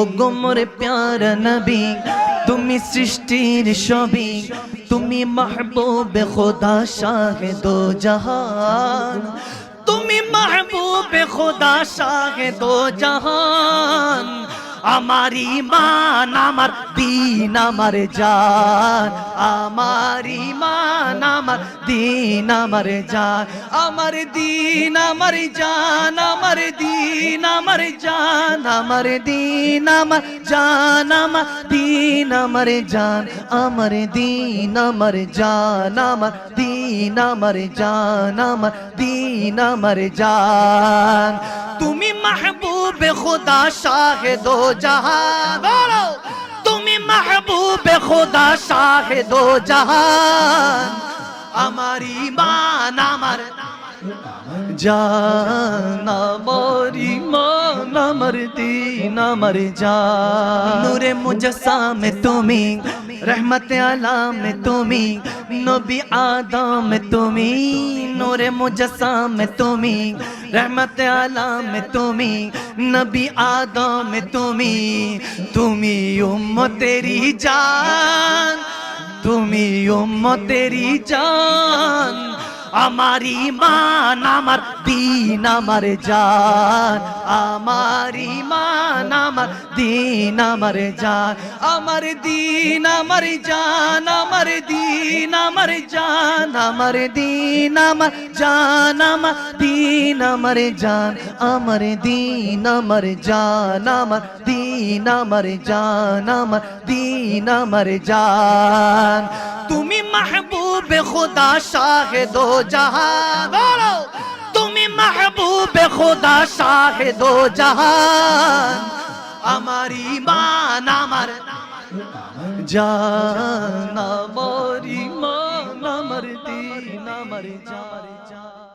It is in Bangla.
ও গো মোরে প্যারা নবী তুমি সৃষ্টির ছবি তুমি মাহবুবে খোদা শাহে দো জাহান তুমি মাহবুবে খোদা শাহে দো জাহান আমার ঈমান আমার দীন আমার জান আমার ঈমান আমার দীন আমার জান আমার দীন আমার জান আমার দীন আমার জান আমার দীন আমার জান আমার দীন আমার জান আমার দীন আমার জান আমার দীন আমার জান আমার দীন আমার জান তুমি মাহবুবে খোদা শাহে দো জাহান বলো তুমি মাহবুবে খোদা শাহে দো জাহান আমার ঈমান আমার জান আমার ঈমান আমার দীন আমার জান নূরে মুজস্সামে তুমি रहमत आलम में तुमी नबी आदम में तुमी नूरे मुजस्सम में तुमी रहमत आलम में तुमी नबी आदम में तुमी तुमी उम्मत तेरी जान तुमी उम्मत तेरी जान আমার ঈমান আমার দীন আমার জান আমার ঈমান আমার দীন আমার জান আমার দীন আমার জান আমার দীন আমার জান আমার দীন আমার জান আমার দীন আমার জান আমার দীন আমার জান আমার দীন আমার জান আমার দীন আমার জান তুমি মাহবুবে খোদা শাহে দো জাহান বলো তুমি মাহবুবে খোদা শাহে দো জাহান আমার ঈমান আমার জান আমার ঈমান আমার দীন আমার জান